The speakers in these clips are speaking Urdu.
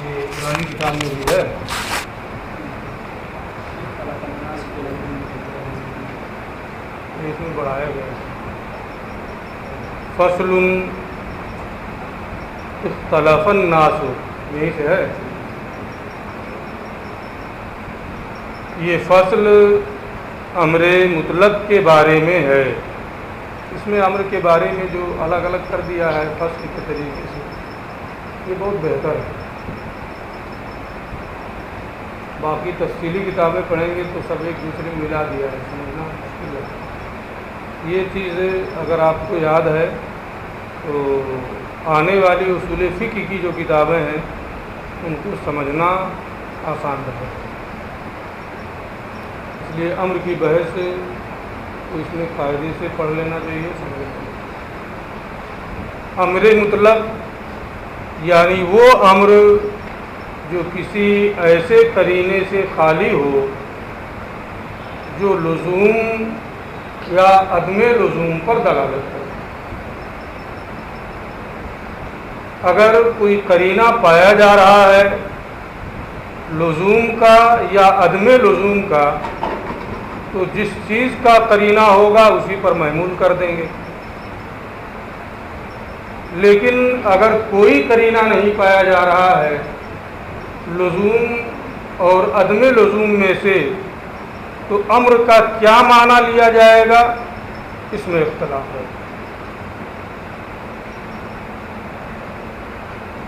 یہ پرانی کتاب میں بھی ہے. اس میں بڑھایا گیا ہے. فصل اختلف الناس، یہیں سے ہے. یہ فصل امر مطلق کے بارے میں ہے. اس میں امر کے بارے میں جو الگ الگ کر دیا ہے فصل کے طریقے سے، یہ بہت بہتر ہے. باقی تفصیلی کتابیں پڑھیں گے تو سب ایک دوسرے میں ملا دیا ہے، سمجھنا مشکل ہے. یہ چیز اگر آپ کو یاد ہے تو آنے والی اصول فقہ کی جو کتابیں ہیں ان کو سمجھنا آسان رہے. اس لیے امر کی بحث تو اس میں قاعدے سے پڑھ لینا چاہیے، سمجھ لینا. امر مطلق یعنی وہ امر جو کسی ایسے قرینے سے خالی ہو جو لزوم یا عدم لزوم پر دلالت کرے. اگر کوئی قرینہ پایا جا رہا ہے لزوم کا یا عدم لزوم کا تو جس چیز کا قرینہ ہوگا اسی پر محمول کر دیں گے. لیکن اگر کوئی قرینہ نہیں پایا جا رہا ہے لزوم اور عدم لزوم میں سے تو امر کا کیا معنی لیا جائے گا اس میں اختلاف ہے.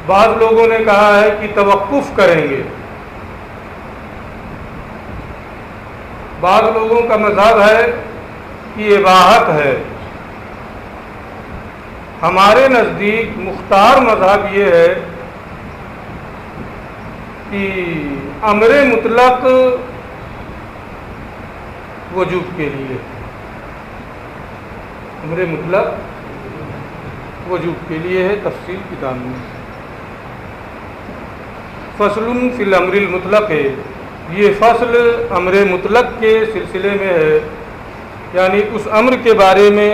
بعض لوگوں نے کہا ہے کہ توقف کریں گے. بعض لوگوں کا مذہب ہے کہ اباحت ہے. ہمارے نزدیک مختار مذہب یہ ہے کہ امر مطلق وجوب کے لیے، امر مطلق وجوب کے لیے ہے. تفصیل کتاب میں فصل فی الامر المطلق ہے. یہ فصل امر مطلق کے سلسلے میں ہے، یعنی اس امر کے بارے میں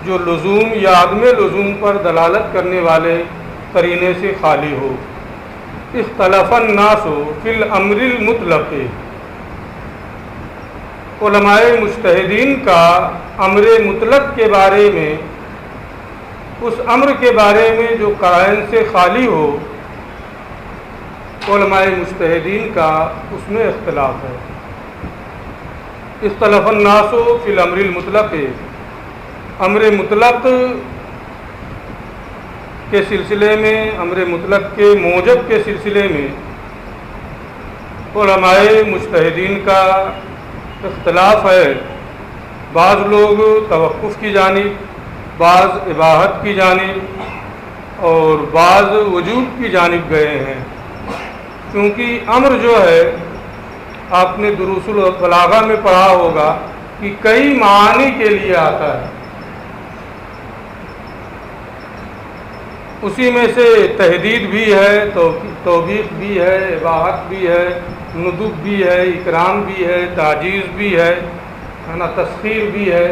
جو لزوم یا عدم لزوم پر دلالت کرنے والے قرینے سے خالی ہو. اختلف الناس فی الامر المطلق، علماء مجتہدین کا امر مطلق کے بارے میں، اس امر کے بارے میں جو قرائن سے خالی ہو، علماء مجتہدین کا اس میں اختلاف ہے. اختلف الناس فی الامر المطلق، امر مطلق کے سلسلے میں، امر مطلق کے موجب کے سلسلے میں علماء مجتہدین کا اختلاف ہے. بعض لوگ توقف کی جانب، بعض اباحت کی جانب اور بعض وجوب کی جانب گئے ہیں. کیونکہ امر جو ہے آپ نے دروس البلاغہ میں پڑھا ہوگا کہ کئی معانی کے لیے آتا ہے. اسی میں سے تحدید بھی ہے، توبیخ بھی ہے، اباحت بھی ہے، ندب بھی ہے، اکرام بھی ہے، تعجیز بھی ہے نا، تسخیر بھی ہے.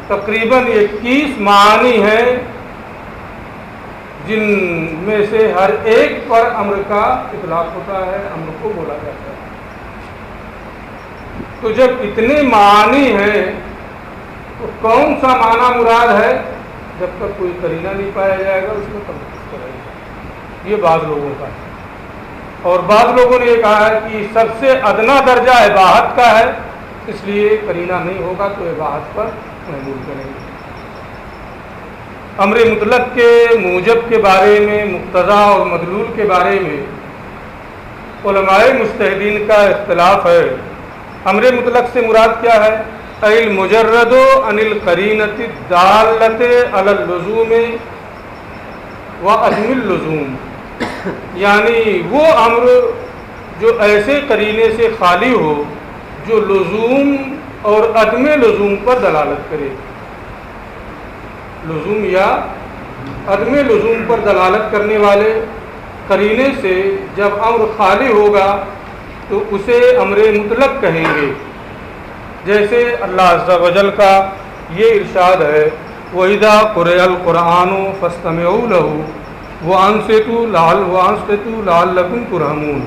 تقریباً 21 معانی ہیں جن میں سے ہر ایک پر امر کا اطلاق ہوتا ہے، امر کو بولا جاتا ہے. تو جب اتنے معانی ہیں تو کون سا معنی مراد ہے؟ جب تک کوئی قرینہ نہیں پایا جائے گا اس میں توقف کرے گا. یہ بعض لوگوں کا ہے. اور بعض لوگوں نے یہ کہا ہے کہ سب سے ادنا درجہ اباحت کا ہے، اس لیے قرینہ نہیں ہوگا تو اباحت پر محمول کریں گے. امر مطلق کے موجب کے بارے میں، مقتضا اور مدلول کے بارے میں علماء مجتہدین کا اختلاف ہے. امر مطلق سے مراد کیا ہے؟ المجرد عن القرینۃ الدالۃ علی اللزوم و عدم اللزوم، یعنی وہ امر جو ایسے قرینے سے خالی ہو جو لزوم اور عدم لزوم پر دلالت کرے. لزوم یا عدم لزوم پر دلالت کرنے والے قرینے سے جب امر خالی ہوگا تو اسے امر مطلق کہیں گے. جیسے اللہ عز و جل کا یہ ارشاد ہے وَإِذَا قُرِئَ الْقُرْآنُ فَاسْتَمِعُوا لَهُ وَأَنصِتُوا لَعَلَّكُمْ تُرْحَمُونَ۔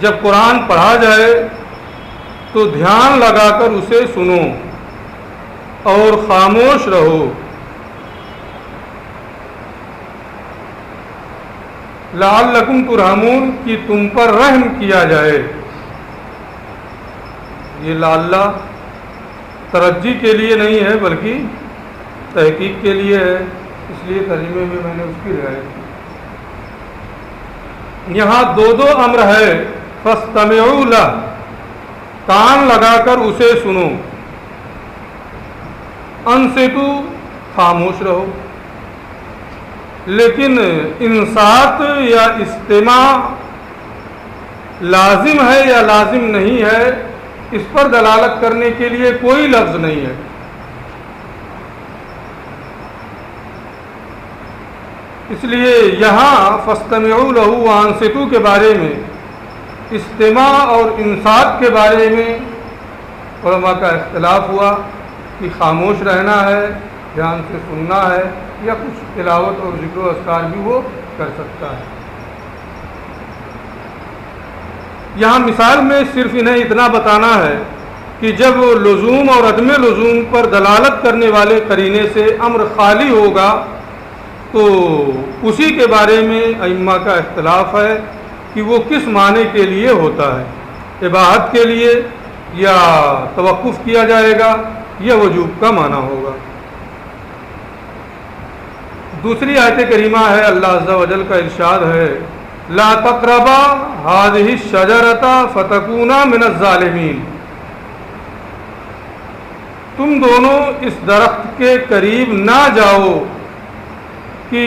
جب قرآن پڑھا جائے تو دھیان لگا کر اسے سنو اور خاموش رہو۔ لعلکم ترحمون، کہ تم پر رحم کیا جائے۔ یہ لعلہ ترجی کے لیے نہیں ہے بلکہ تحقیق کے لیے ہے، اس لیے ترجمے میں نے اس کی رعایت کی۔ یہاں دو امر ہے، فاستمعوا لہ، کان لگا کر اسے سنو، انصتوا، خاموش رہو۔ لیکن انصات یا استماع لازم ہے یا لازم نہیں ہے، اس پر دلالت کرنے کے لیے کوئی لفظ نہیں ہے۔ اس لیے یہاں فاستمعوا لہ وانصتوا کے بارے میں، استماع اور انصات کے بارے میں علماء کا اختلاف ہوا کہ خاموش رہنا ہے، دھیان سے سننا ہے، یا کچھ تلاوت اور ذکر و اذکار بھی وہ کر سکتا ہے۔ یہاں مثال میں صرف انہیں اتنا بتانا ہے کہ جب لزوم اور عدم لزوم پر دلالت کرنے والے قرینے سے امر خالی ہوگا تو اسی کے بارے میں ائمہ کا اختلاف ہے کہ وہ کس معنی کے لیے ہوتا ہے، اباحت کے لیے یا توقف کیا جائے گا یا وجوب کا معنی ہوگا۔ دوسری آیت کریمہ ہے، اللہ عز و جل کا ارشاد ہے، لا تقربا هذه الشجرة فتكونا من الظالمین، تم دونوں اس درخت کے قریب نہ جاؤ کہ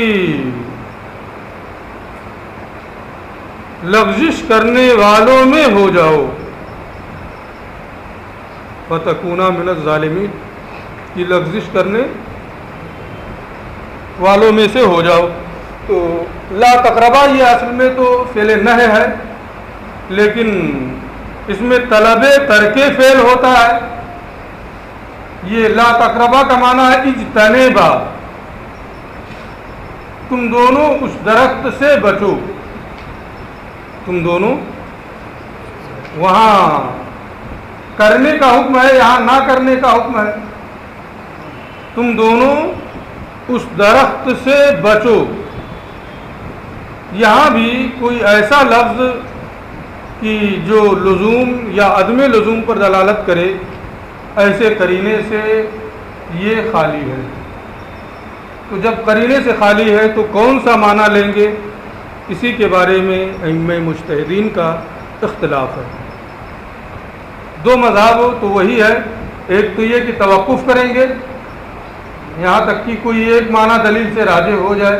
لغزش کرنے والوں میں ہو جاؤ۔ فتکونا من الظالمین، کہ لغزش کرنے والوں میں سے ہو جاؤ۔ تو لا تقربا یہ اصل میں تو فعل نہی ہے، لیکن اس میں طلب ترک فعل ہوتا ہے۔ یہ لا تقربا کا معنی ہے اجتنبا، تم دونوں اس درخت سے بچو۔ تم دونوں، وہاں کرنے کا حکم ہے، یہاں نہ کرنے کا حکم ہے۔ تم دونوں اس درخت سے بچو۔ یہاں بھی کوئی ایسا لفظ کہ جو لزوم یا عدم لزوم پر دلالت کرے، ایسے قرینے سے یہ خالی ہے۔ تو جب قرینے سے خالی ہے تو کون سا معنی لیں گے، اسی کے بارے میں ائمہ مجتہدین کا اختلاف ہے۔ دو مذہب تو وہی ہے، ایک تو یہ کہ توقف کریں گے یہاں تک کہ کوئی ایک معنی دلیل سے راجح ہو جائے،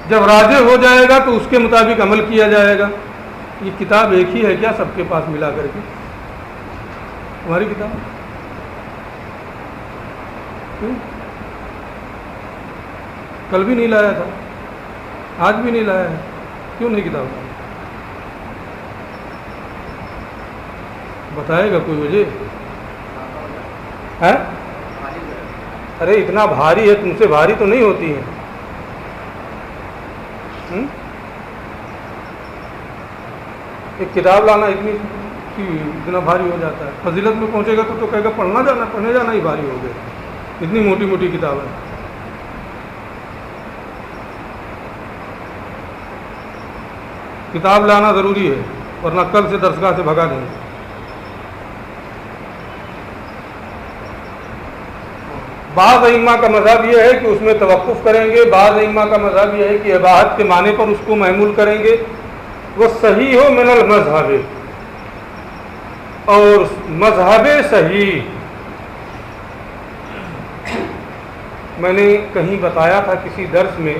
جب راجح ہو جائے گا تو اس کے مطابق عمل کیا جائے گا۔ یہ کتاب ایک ہی ہے کیا سب کے پاس ملا کر کے؟ ہماری کتاب کل بھی نہیں لایا تھا، آج بھی نہیں لایا ہے، کیوں نہیں کتاب؟ بتائے گا کوئی وجہ ہے؟ ارے اتنا بھاری ہے، تم سے بھاری تو نہیں ہوتی ہے۔ ایک کتاب لانا اتنا بھاری ہو جاتا ہے، فضیلت میں پہنچے گا تو کہے گا پڑھنے جانا ہی بھاری ہو گیا، اتنی موٹی موٹی کتاب ہے۔ کتاب لانا ضروری ہے، ورنہ کل سے درسگاہ سے بھگا دیں گے۔ بعض ائمہ کا مذہب یہ ہے کہ اس میں توقف کریں گے، بعض ائمہ کا مذہب یہ ہے کہ اباحت کے معنی پر اس کو محمول کریں گے۔ وہ صحیح ہو من المذہب، اور مذہب صحیح، میں نے کہیں بتایا تھا کسی درس میں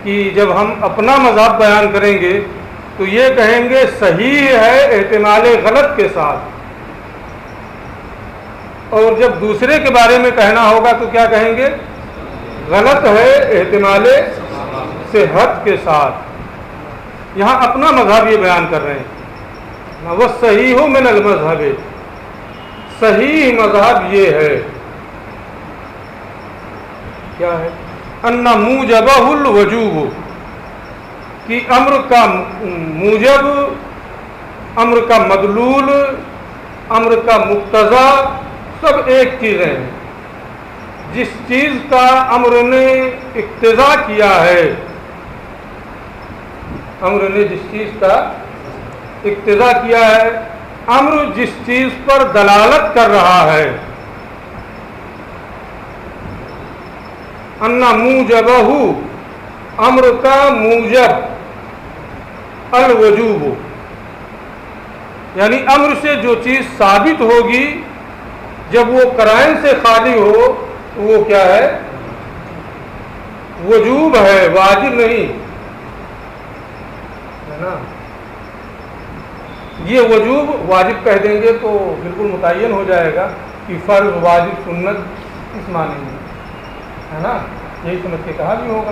کہ جب ہم اپنا مذہب بیان کریں گے تو یہ کہیں گے صحیح ہے احتمال غلط کے ساتھ، اور جب دوسرے کے بارے میں کہنا ہوگا تو کیا کہیں گے؟ غلط ہے احتمال صحت کے ساتھ۔ یہاں اپنا مذہب یہ بیان کر رہے ہیں، وہ صحیح ہو من المذہب، صحیح مذہب یہ ہے، کیا ہے؟ ان موجبہ الوجوب، کہ امر کا موجب، امر کا مدلول، امر کا مقتضا سب ایک چیزیں ہیں۔ جس چیز کا امر نے اقتضا کیا ہے، امر نے جس چیز کا اقتضا کیا ہے، امر جس چیز پر دلالت کر رہا ہے، ان موجبہ، امر کا موجب، الوجوب، یعنی امر سے جو چیز ثابت ہوگی جب وہ قرائن سے خالی ہو تو وہ کیا ہے؟ وجوب ہے، واجب نہیں ہے نا۔ یہ وجوب واجب کہہ دیں گے تو بالکل متعین ہو جائے گا کہ فرض، واجب، سنت اس معنی میں ہے نا، یہی سمجھ کے کہا بھی ہوگا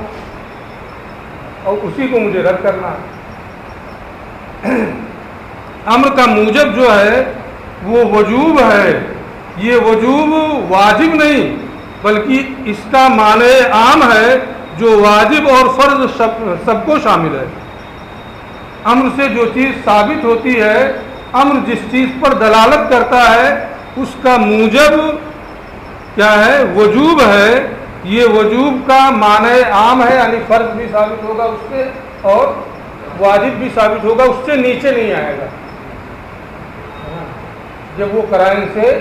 اور اسی کو مجھے رد کرنا ہے۔ امر کا موجب جو ہے وہ وجوب ہے، یہ وجوب واجب نہیں بلکہ اس کا معنی عام ہے جو واجب اور فرض سب کو شامل ہے۔ امر سے جو چیز ثابت ہوتی ہے، امر جس چیز پر دلالت کرتا ہے، اس کا موجب کیا ہے؟ وجوب ہے۔ یہ وجوب کا معنی عام ہے، یعنی فرض بھی ثابت ہوگا اس سے اور واجب بھی ثابت ہوگا، اس سے نیچے نہیں آئے گا۔ جب وہ قرائن سے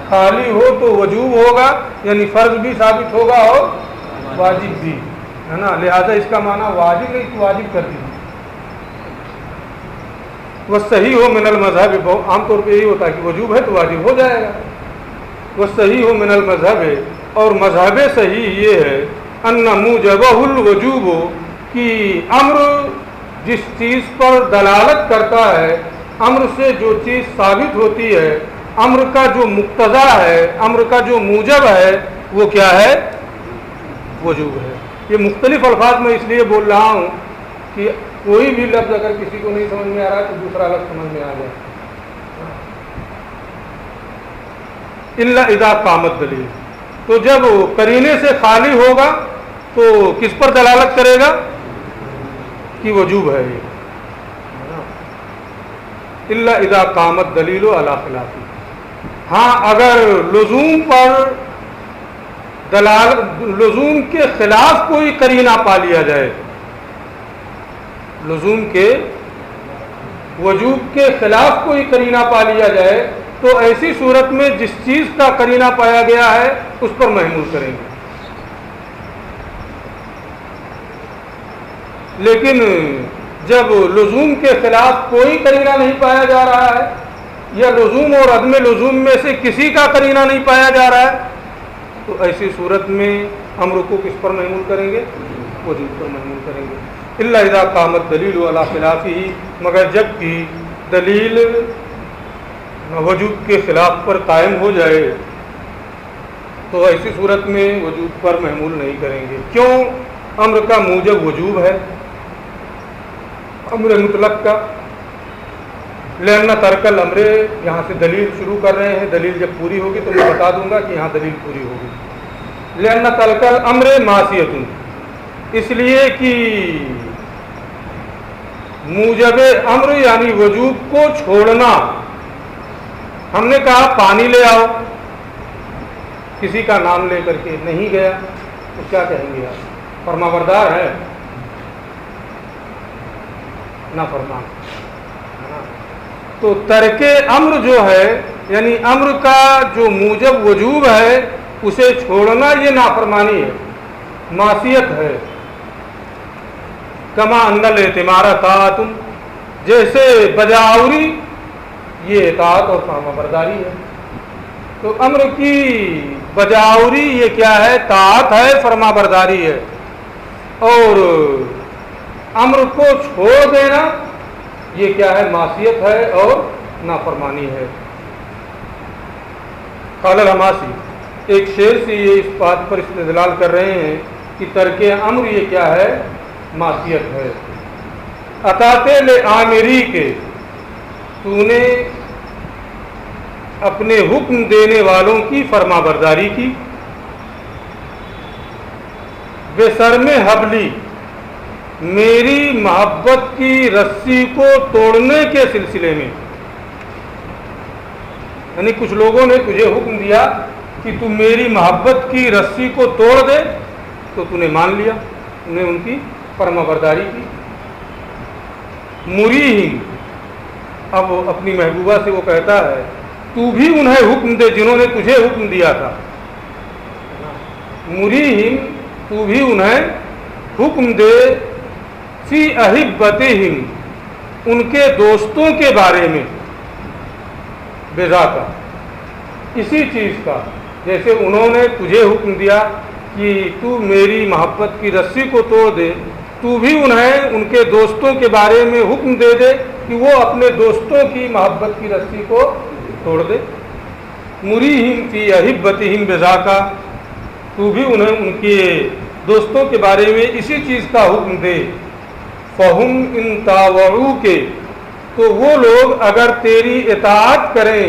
خالی ہو تو وجوب ہوگا، یعنی فرض بھی ثابت ہوگا اور واجب بھی ہے نا، لہذا اس کا معنی واجب نہیں تو واجب کر دیجیے۔ وہ صحیح ہو من المذہب، عام طور پہ یہی ہوتا ہے کہ وجوب ہے تو واجب ہو جائے گا۔ وہ صحیح ہو من المذہب، اور مذہب صحیح یہ ہے ان موجبہ الوجوب، کہ امر جس چیز پر دلالت کرتا ہے، امر سے جو چیز ثابت ہوتی ہے، امر کا جو مقتضا ہے، امر کا جو موجب ہے، وہ کیا ہے؟ وجوب ہے۔ یہ مختلف الفاظ میں اس لیے بول رہا ہوں کہ کوئی بھی لفظ اگر کسی کو نہیں سمجھ میں آ رہا ہے تو دوسرا لفظ سمجھ میں آ جائے۔ الا اذا قامت دلیل، تو جب قرینے سے خالی ہوگا تو کس پر دلالت کرے گا؟ کہ وجوب ہے یہ۔ الا اذا قامت دلیل علی خلافی، ہاں اگر لزوم پر لزوم کے خلاف کوئی قرینہ پا لیا جائے، لزوم کے وجوب کے خلاف کوئی قرینہ پا لیا جائے تو ایسی صورت میں جس چیز کا قرینہ پایا گیا ہے اس پر محمول کریں گے۔ لیکن جب لزوم کے خلاف کوئی قرینہ نہیں پایا جا رہا ہے یا لزوم اور عدم لزوم میں سے کسی کا قرینہ نہیں پایا جا رہا ہے تو ایسی صورت میں امر کو کس پر محمول کریں گے؟ وجوب پر محمول کریں گے۔ الا اذا قامت دلیل علی خلافہ، مگر جب کہ دلیل وجوب کے خلاف پر قائم ہو جائے تو ایسی صورت میں وجوب پر محمول نہیں کریں گے۔ کیوں؟ امر کا موجب وجوب ہے، امر مطلق کا۔ لأن ترک الامر، یہاں سے دلیل شروع کر رہے ہیں، دلیل جب پوری ہوگی تو میں بتا دوں گا کہ یہاں دلیل پوری ہوگی۔ لأن ترک الامر معصیۃ، اس لیے کہ موجب امر یعنی وجوب کو چھوڑنا، ہم نے کہا پانی لے آؤ، کسی کا نام لے کر کے نہیں گیا تو کیا کہیں گے آپ؟ فرمانبردار ہے؟ نافرمان۔ تو ترک امر جو ہے یعنی امر کا جو موجب وجوب ہے اسے چھوڑنا یہ نافرمانی ہے، معصیت ہے۔ کما ان الاعتمار طاعت، جیسے بجاوری یہ اطاعت اور فرمانبرداری ہے۔ تو امر کی بجاوری یہ کیا ہے؟ طاعت ہے، فرمانبرداری ہے، اور امر کو چھوڑ دینا یہ کیا ہے؟ معصیت ہے اور نافرمانی ہے۔ قال الحماسی، ایک شعر سے یہ اس بات پر استدلال کر رہے ہیں کہ ترک امر یہ کیا ہے؟ معصیت ہے۔ اطاعت لآمری کے، تو نے اپنے حکم دینے والوں کی فرمانبرداری کی، بے سرم حبلی، میری محبت کی رسی کو توڑنے کے سلسلے میں، یعنی کچھ لوگوں نے تجھے حکم دیا کہ تو میری محبت کی رسی کو توڑ دے، تو تو نے مان لیا، نے ان کی فرما برداری کی۔ مریہم، اب اپنی محبوبہ سے وہ کہتا ہے تو بھی انہیں حکم دے جنہوں نے تجھے حکم دیا تھا، مریہم، تو بھی انہیں حکم دے، فی احبتہم، ان کے دوستوں کے بارے میں، بذاکا، اسی چیز کا، جیسے انہوں نے تجھے حکم دیا کہ تو میری محبت کی رسی کو توڑ دے، تو بھی انہیں ان کے دوستوں کے بارے میں حکم دے دے کہ وہ اپنے دوستوں کی محبت کی رسی کو توڑ دے۔ مریہم فی احبتہم بذاکا، تو بھی انہیں ان کے دوستوں کے بارے میں اسی چیز کا حکم دے۔ فہم ان طاوعوک، تو وہ لوگ اگر تیری اطاعت کریں،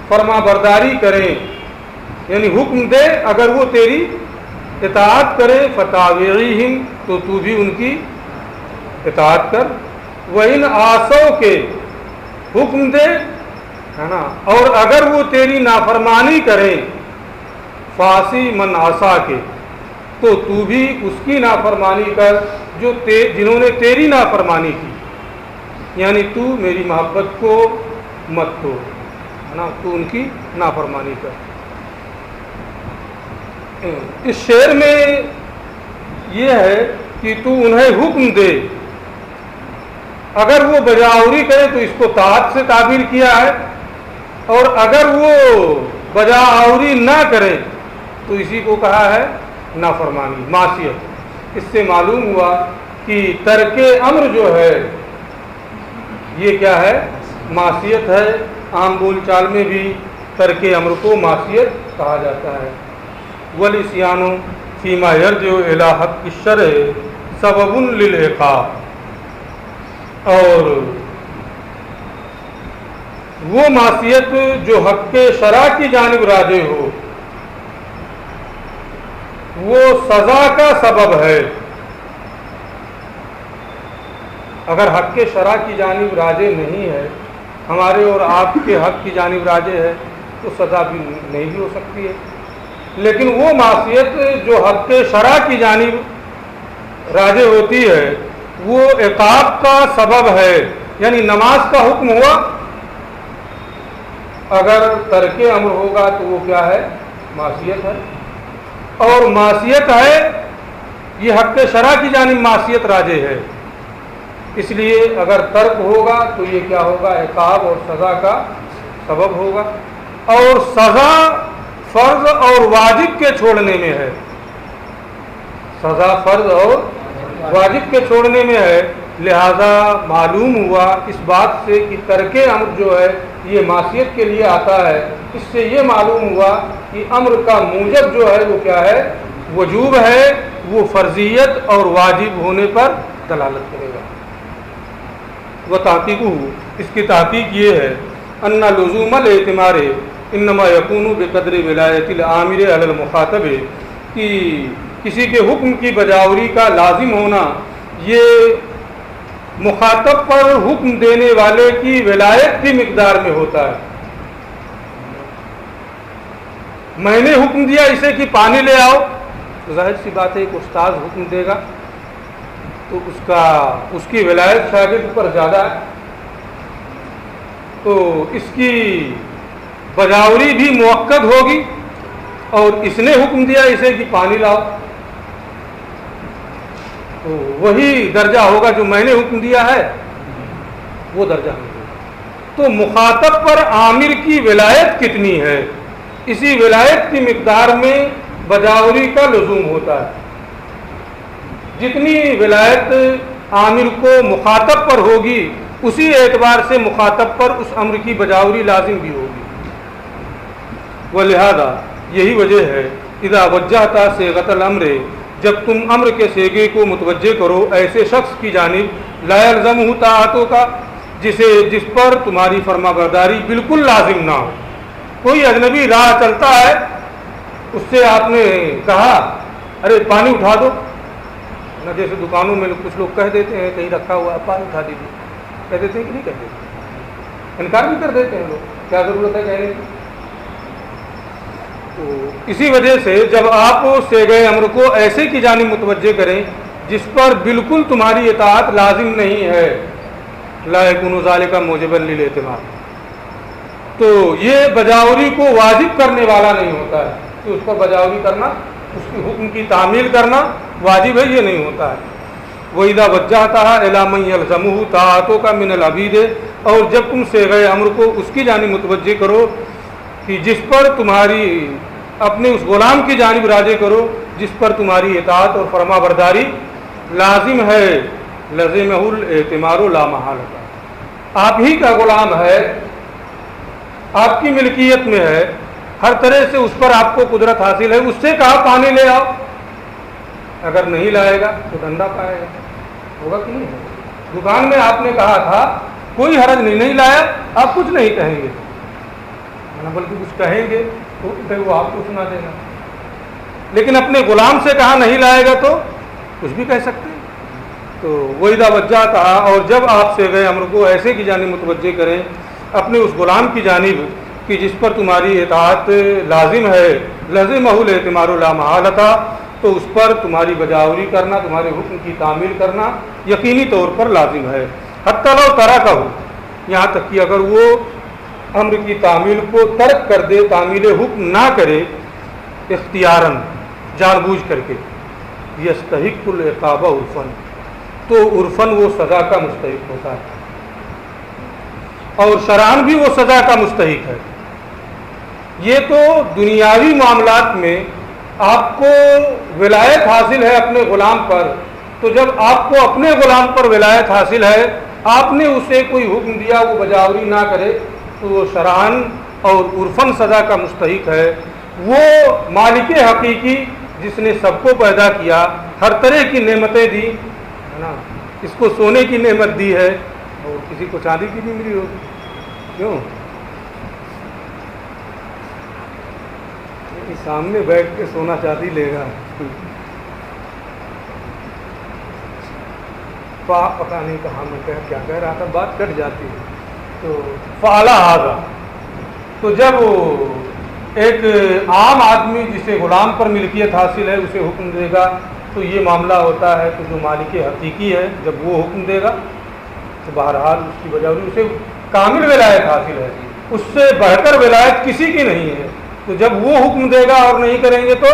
فرما برداری کریں، یعنی حکم دے اگر وہ تیری اطاعت کرے، فتاوعیہم، تو تو بھی ان کی اطاعت کر۔ وَإِنْ عَصَوْکَ، حکم دے، ہے نا، اور اگر وہ تیری نافرمانی کریں، فاسی من عصاک، تو تو بھی اس کی نافرمانی کر جو جنہوں نے تیری نافرمانی کی، یعنی تو میری محبت کو مت توڑ، ہے نا، تو ان کی نافرمانی کر۔ اس شعر میں یہ ہے کہ تو انہیں حکم دے، اگر وہ بجاوری کرے تو اس کو طاعت سے تعبیر کیا ہے، اور اگر وہ بجاوری نہ کرے تو اسی کو کہا ہے نافرمانی، معصیت۔ اس سے معلوم ہوا کہ ترک امر جو ہے یہ کیا ہے؟ معصیت ہے۔ عام بول چال میں بھی ترک امر کو معصیت کہا جاتا ہے۔ والعصیان فیما یرجع الی حق الشرع سبب للعقاب، اور وہ معصیت جو حق کے شرع کی جانب راجع ہو وہ سزا کا سبب ہے۔ اگر حق کے شرع کی جانب راجع نہیں ہے، ہمارے اور آپ کے حق کی جانب راجع ہے، تو سزا بھی نہیں بھی ہو سکتی ہے۔ لیکن وہ معصیت جو حق کے شرع کی جانب راجع ہوتی ہے وہ عقاب کا سبب ہے، یعنی نماز کا حکم ہوا، اگر ترک امر ہوگا تو وہ کیا ہے؟ معصیت ہے، اور معصیت ہے یہ حق شرع کی جانب معصیت راجع ہے، اس لیے اگر ترک ہوگا تو یہ کیا ہوگا؟ عقاب اور سزا کا سبب ہوگا۔ اور سزا فرض اور واجب کے چھوڑنے میں ہے، سزا فرض اور واجب کے چھوڑنے میں ہے، لہذا معلوم ہوا اس بات سے کہ ترک امر جو ہے یہ معصیت کے لیے آتا ہے، اس سے یہ معلوم ہوا کہ امر کا موجب جو ہے وہ کیا ہے؟ وجوب ہے، وہ فرضیت اور واجب ہونے پر دلالت کرے گا۔ وہ تحقیق اس کی تحقیق یہ ہے ان لزوم الاعتمار انما یکون بقدر ولایت العامر علی المخاطب، کہ کسی کے حکم کی بجاوری کا لازم ہونا یہ مخاطب پر حکم دینے والے کی ولایت کی مقدار میں ہوتا ہے۔ میں نے حکم دیا اسے کہ پانی لے آؤ، تو ظاہر سی بات ہے ایک استاد حکم دے گا تو اس کی ولایت شاگرد پر زیادہ ہے، تو اس کی بجاوری بھی موقت ہوگی، اور اس نے حکم دیا اسے کہ پانی لاؤ، تو وہی درجہ ہوگا جو میں نے حکم دیا ہے، وہ درجہ ہوگا۔ تو مخاطب پر عامر کی ولایت کتنی ہے، اسی ولایت کی مقدار میں بجاوری کا لزوم ہوتا ہے۔ جتنی ولایت عامر کو مخاطب پر ہوگی اسی اعتبار سے مخاطب پر اس امر کی بجاوری لازم بھی ہوگی۔ ولہذا یہی وجہ ہے اذا وجہت صیغۃ الامر، جب تم امر کے صیغے کو متوجہ کرو ایسے شخص کی جانب لا یلزمہ طاعتوں کا، جس پر تمہاری فرما برداری بالکل لازم نہ ہو۔ کوئی اجنبی راہ چلتا ہے، اس سے آپ نے کہا ارے پانی اٹھا دو نہ، جیسے دکانوں میں کچھ لوگ کہہ دیتے ہیں کہیں رکھا ہوا ہے پانی اٹھا دیجیے، کہہ دیتے ہیں کہ نہیں کہتے، انکار بھی کر دیتے ہیں لوگ، کیا ضرورت ہے کہنے کی؟ تو اسی وجہ سے جب آپ سے گئے امر کو ایسے کی جانب متوجہ کریں جس پر بالکل تمہاری اطاعت لازم نہیں ہے، لا یکون ذالک موجبا للاعتماد، تو یہ بجاوری کو واجب کرنے والا نہیں ہوتا ہے کہ اس پر بجاوری کرنا، اس کے حکم کی تعمیل کرنا واجب ہے، یہ نہیں ہوتا ہے۔ وَإِذَا وَجَّهْتَهَا إِلَىٰ مَنْ يَلْزَمُهُ طَاعَتُكَ مِنَ الْعَبِيدِ، اور جب تم سے گئے امر کو اس کی جانب متوجہ کرو کہ جس پر تمہاری، اپنے اس غلام کی جانب راجع کرو جس پر تمہاری اطاعت اور فرما برداری لازم ہے، لَزِمَهُ الْاعْتِمَارُ لَا مَحَالَةَ، آپ ہی کا غلام ہے، آپ کی ملکیت میں ہے، ہر طرح سے اس پر آپ کو قدرت حاصل ہے، اس سے کہا پانی لے آؤ، اگر نہیں لائے گا تو ڈنڈا پائے گا، ہوگا کہ نہیں؟ دکان میں آپ نے کہا تھا کوئی حرج نہیں لایا، آپ کچھ نہیں کہیں گے، بلکہ کچھ کہیں گے تو پھر وہ آپ کو سنا دے گا، لیکن اپنے غلام سے کہا نہیں لائے گا تو کچھ بھی کہہ سکتے ہیں۔ تو وَإِذَا وَجَّهْتَهَا، اور جب آپ سے گئے امر کو ایسے کی جانب متوجہ کریں اپنے اس غلام کی جانب کہ جس پر تمہاری اطاعت لازم ہے، لَزِمَهُ الْاعْتِمَارُ لَا مَحَالَةَ، تو اس پر تمہاری بجاوری کرنا، تمہارے حکم کی تعمیل کرنا یقینی طور پر لازم ہے۔ حَتَّى لَوْ تَرَكَهُ، یہاں تک کہ اگر وہ امر کی تعمیل کو ترک کر دے، تعمیل حکم نہ کرے، اختیاراً، جان بوجھ کر کے، یستحق العقاب عرفاً، تو عرفاً وہ سزا کا مستحق ہوتا ہے، اور شرعاً بھی وہ سزا کا مستحق ہے۔ یہ تو دنیاوی معاملات میں آپ کو ولایت حاصل ہے اپنے غلام پر، تو جب آپ کو اپنے غلام پر ولایت حاصل ہے، آپ نے اسے کوئی حکم دیا وہ بجاوری نہ کرے، تو وہ شرعاً اور عرفاً سزا کا مستحق ہے۔ وہ مالک حقیقی جس نے سب کو پیدا کیا، ہر طرح کی نعمتیں دی ہے نا، اس کو سونے کی نعمت دی ہے اور کسی کو چاندی کی نہیں ملی ہوگی، کیوں؟ سامنے بیٹھ کے سونا چاندی لے گا، پتہ نہیں کہاں میں کیا کہہ رہا تھا، بات کٹ جاتی ہے۔ تو فعلا ہاذا، تو جب ایک عام آدمی جسے غلام پر ملکیت حاصل ہے اسے حکم دے گا تو یہ معاملہ ہوتا ہے کہ جو مالک حقیقی ہے جب وہ حکم دے گا تو بہرحال اس کی وجہ اسے کامل ولایت حاصل ہے، اس سے بڑھ کر ولایت کسی کی نہیں ہے، تو جب وہ حکم دے گا اور نہیں کریں گے تو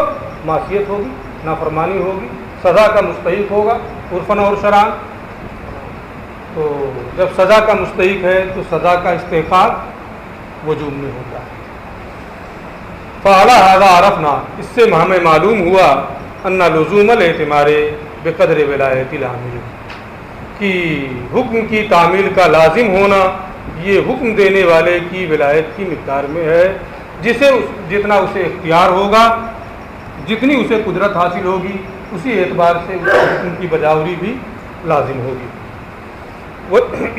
معصیت ہوگی، نافرمانی ہوگی، سزا کا مستحق ہوگا عرفاً اور شرعاً۔ تو جب سزا کا مستحق ہے تو سزا کا استحقاق وجوب میں ہوتا ہے۔ فعلی ھذا عرفنا، اس سے ہمیں معلوم ہوا ان لزوم الاعتمار بقدر ولایت العامل، کہ حکم کی تعمیل کا لازم ہونا یہ حکم دینے والے کی ولایت کی مقدار میں ہے، جسے جتنا اسے اختیار ہوگا، جتنی اسے قدرت حاصل ہوگی، اسی اعتبار سے اس حکم کی بجاوری بھی لازم ہوگی۔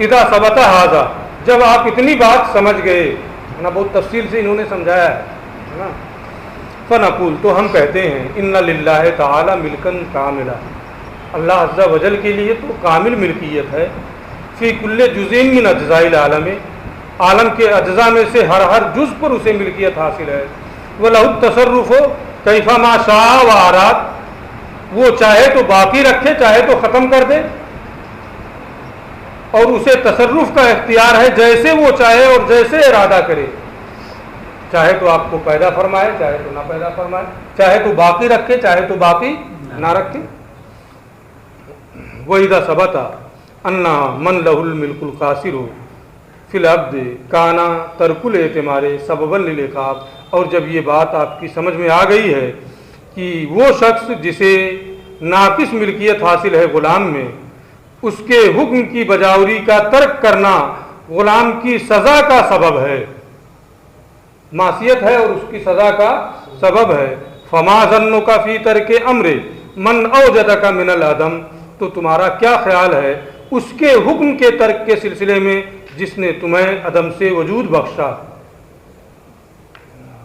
اذا ثبت ھذا، جب آپ اتنی بات سمجھ گئے نا، بہت تفصیل سے انہوں نے سمجھایا ہے نا، فنقول، تو ہم کہتے ہیں ان للہ تعالی ملکن کاملا، اللہ عز و جل کے لیے تو کامل ملکیت ہے، فی کل جزء من اجزاء العالم، عالم کے اجزاء میں سے ہر جز پر اسے ملکیت حاصل ہے، وَلَهُ التَّصَرُّفُ کیفَ مَا شَاءَ وَأَرَادَ، وہ چاہے تو باقی رکھے چاہے تو ختم کر دے، اور اسے تصرف کا اختیار ہے جیسے وہ چاہے اور جیسے ارادہ کرے، چاہے تو آپ کو پیدا فرمائے چاہے تو نہ پیدا فرمائے، چاہے تو باقی رکھے چاہے تو باقی نہ رکھے۔ وَإِذَا ثَبَتَ أَنَّ مَنْ لَهُ الْمِلْكُ الْقَاصِرُ فِي الْعَبْدِ كَانَ تَرْكُ الْاعْتِمَارِ سَبَبًا لِلْعِقَابِ، اور جب یہ بات آپ کی سمجھ میں آ گئی ہے کہ وہ شخص جسے ناقص ملکیت حاصل ہے غلام میں، اس کے حکم کی بجاوری کا ترک کرنا غلام کی سزا کا سبب ہے، معصیت ہے اور اس کی سزا کا سبب ہے۔ فما ظنک فی ترک امر من اوجدک من العدم، تو تمہارا کیا خیال ہے اس کے حکم کے ترک کے سلسلے میں جس نے تمہیں عدم سے وجود بخشا،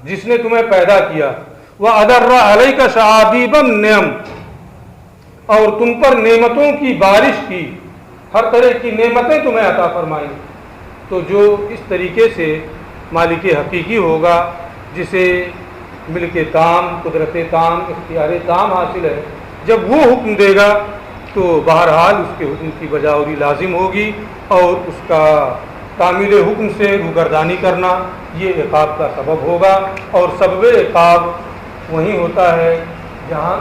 جس نے تمہیں پیدا کیا، وَأَدَرَّ عَلَيْكَ شَعَابِيبَ النِّعَمِ، اور تم پر نعمتوں کی بارش کی، ہر طرح کی نعمتیں تمہیں عطا فرمائیں۔ تو جو اس طریقے سے مالک حقیقی ہوگا، جسے ملک تام، قدرت تام، اختیار تام حاصل ہے، جب وہ حکم دے گا تو بہرحال اس کے حکم کی بجاوری لازم ہوگی، اور اس کا تعمیل حکم سے روگردانی کرنا یہ عقاب کا سبب ہوگا، اور سبب عقاب وہیں ہوتا ہے جہاں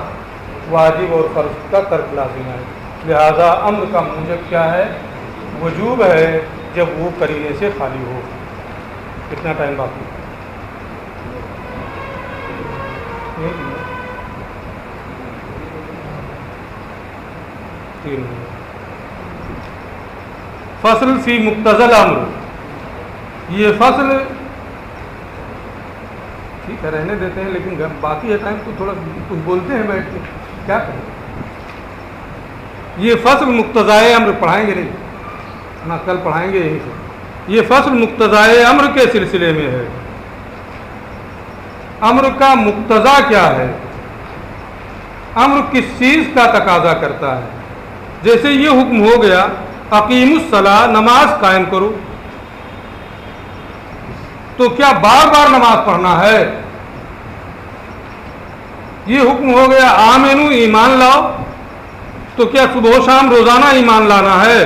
واجب اور فرض کا ترک لازم ہے۔ لہذا امر کا موجب کیا ہے؟ وجوب ہے، جب وہ قرینے سے خالی ہو۔ کتنا ٹائم باقی؟ فصل فی مقتضی الامر، یہ فصل ٹھیک ہے رہنے دیتے ہیں، لیکن باقی ہے ٹائم تو تھوڑا کچھ بولتے ہیں بیٹھ کے، کیا کریں۔ یہ فصل مقتضائے امر پڑھائیں گے نہیں نا، کل پڑھائیں گے یہیں سے۔ یہ فصل مقتضائے امر کے سلسلے میں ہے۔ امر کا مقتضا کیا ہے؟ امر کس چیز کا تقاضا کرتا ہے؟ جیسے یہ حکم ہو گیا اقیم الصلاۃ، نماز قائم کرو، تو کیا بار بار نماز پڑھنا ہے؟ یہ حکم ہو گیا آمنو، ایمان لاؤ، تو کیا صبح و شام روزانہ ایمان لانا ہے؟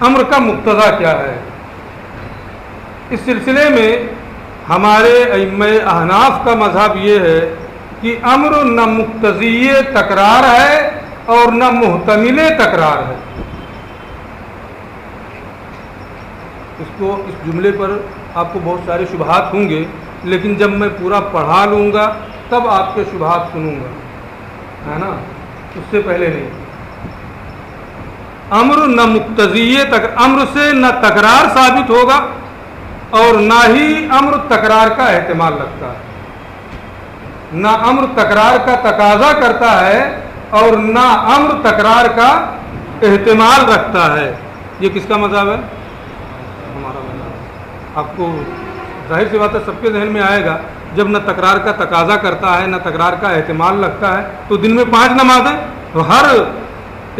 امر کا مقتضا کیا ہے؟ اس سلسلے میں ہمارے ائمہ احناف کا مذہب یہ ہے کہ امر نہ مقتضی تکرار ہے اور نہ محتمل تکرار ہے۔ اس جملے پر آپ کو بہت سارے شبہات ہوں گے، لیکن جب میں پورا پڑھا لوں گا تب آپ کے شبہات سنوں گا، ہے نا، اس سے پہلے نہیں۔ امر نہ مقتضی امر سے نہ تکرار ثابت ہوگا اور نہ ہی امر تکرار کا احتمال رکھتا ہے، نہ امر تکرار کا تقاضا کرتا ہے اور نہ امر تکرار کا احتمال رکھتا ہے۔ یہ کس کا مذہب ہے؟ ہمارا مذہب۔ آپ کو ظاہر سی بات ہے سب کے ذہن میں آئے گا، جب نہ تکرار کا تقاضا کرتا ہے نہ تکرار کا احتمال رکھتا ہے، تو دن میں 5 نمازیں، تو ہر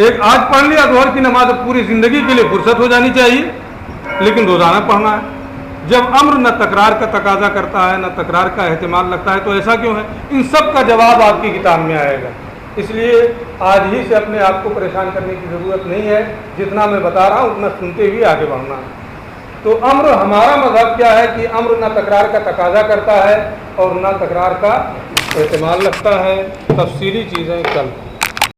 ایک آج پڑھ لیا ظہر کی نماز، پوری زندگی کے لیے فرصت ہو جانی چاہیے، لیکن روزانہ پڑھنا ہے۔ جب امر نہ تکرار کا تقاضا کرتا ہے نہ تکرار کا احتمال رکھتا ہے، تو ایسا کیوں ہے؟ ان سب کا جواب آپ کی کتاب میں آئے گا، اس لیے آج ہی سے اپنے آپ کو پریشان کرنے کی ضرورت نہیں ہے، جتنا میں بتا رہا ہوں اتنا سنتے ہوئے آگے بڑھنا ہے۔ تو امر ہمارا مذہب کیا ہے کہ امر نہ تکرار کا تقاضا کرتا ہے اور نہ تکرار کا احتمال رکھتا ہے۔ تفصیلی چیزیں کل